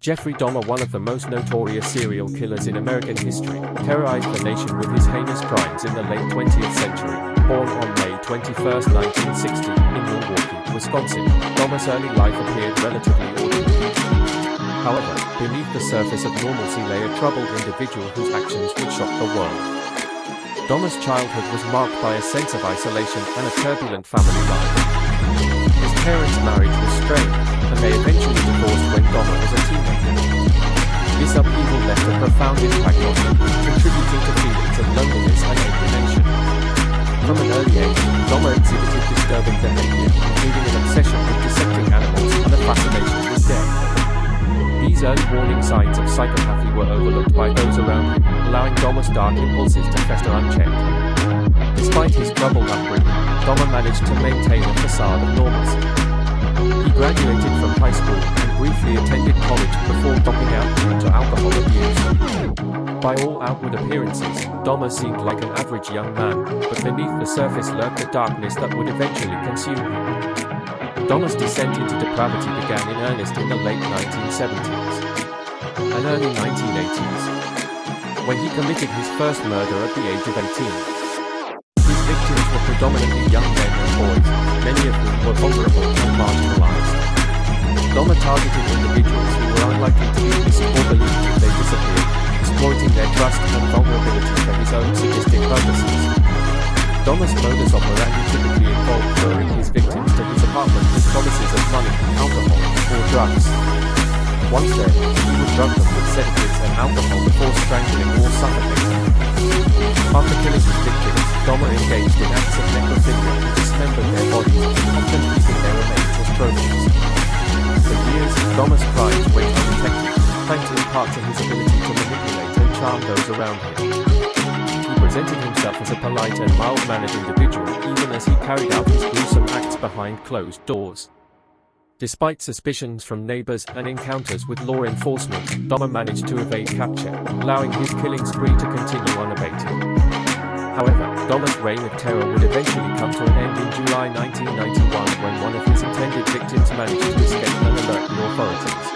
Jeffrey Dahmer, one of the most notorious serial killers in American history, terrorized the nation with his heinous crimes in the late 20th century. Born on May 21, 1960, in Milwaukee, Wisconsin, Dahmer's early life appeared relatively ordinary. However, beneath the surface of normalcy lay a troubled individual whose actions would shock the world. Dahmer's childhood was marked by a sense of isolation and a turbulent family life. His parents' marriage was strained, and they eventually divorced when Dahmer was a teenager. This upheaval left a profound impact on him, contributing to feelings of loneliness and alienation. From an early age, Dahmer exhibited disturbing behavior, including an obsession with dissecting animals and a fascination with death. These early warning signs of psychopathy were overlooked by those around him, allowing Dahmer's dark impulses to fester unchecked. Despite his troubled upbringing, Dahmer managed to maintain a facade of normalcy. He graduated from high school and briefly attended college before dropping out due to alcohol abuse. By all outward appearances, Dahmer seemed like an average young man, but beneath the surface lurked a darkness that would eventually consume him. Dahmer's descent into depravity began in earnest in the late 1970s and early 1980s, when he committed his first murder at the age of 18. His victims were predominantly young men and boys, many of whom were vulnerable and marginalized. Dahmer targeted individuals who were unlikely to be missed or believed if they disappeared, exploiting their trust and vulnerability for his own sadistic purposes. Dahmer's modus operandi typically involved luring his victims to his apartment with promises of money, alcohol, or drugs. Once there, he would drug them with sedatives and alcohol before strangling or suffocating them. After killing his victims, Dahmer engaged in acts of necrophilia and dismembered their bodies, often keeping their remains as trophies. For years, Dahmer's crimes went undetected, thanks in part to his ability to manipulate and charm those around him. He presented himself as a polite and mild-mannered individual, even as he carried out his gruesome acts behind closed doors. Despite suspicions from neighbors and encounters with law enforcement, Dahmer managed to evade capture, allowing his killing spree to continue unabated. However, Dahmer's reign of terror would eventually come to an end in July 1991 when one of his intended victims managed to escape and alert the authorities.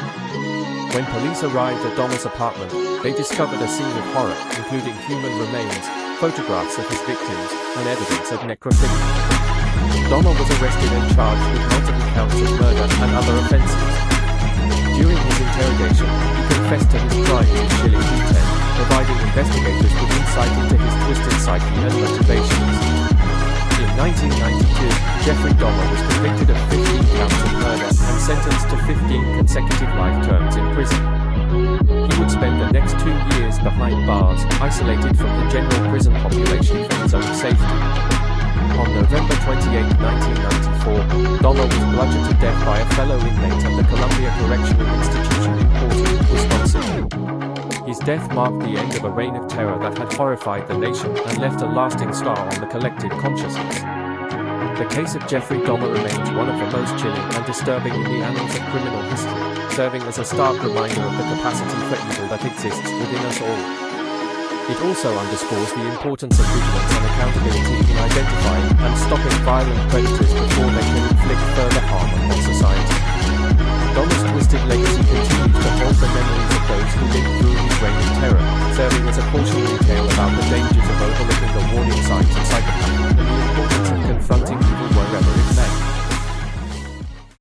When police arrived at Dahmer's apartment, they discovered a scene of horror, including human remains, photographs of his victims, and evidence of necrophilia. Dahmer was arrested and charged with multiple counts of murder and other offenses. During his interrogation, he confessed to his crimes in chilling detail, providing investigators with insight into his twisted psyche and motivations. In 1992, Jeffrey Dahmer was convicted of 15 counts of murder and sentenced to 15 consecutive life terms in prison. He would spend the next 2 years behind bars, isolated from the general prison population for his own safety. On November 28, 1994, Dahmer was bludgeoned to death by a fellow inmate at the Columbia Correctional Institution in Portland, Wisconsin. His death marked the end of a reign of terror that had horrified the nation and left a lasting scar on the collective consciousness. The case of Jeffrey Dahmer remains one of the most chilling and disturbing in the annals of criminal history, serving as a stark reminder of the capacity for evil that exists within us all. It also underscores the importance of vigilance and accountability in identifying and stopping violent predators before they can inflict further harm upon society. Dahmer's twisted legacy continues to haunt the memories of those who lived through his reign of terror, serving as a cautionary tale about the dangers of overlooking the warning signs of psychopathy and the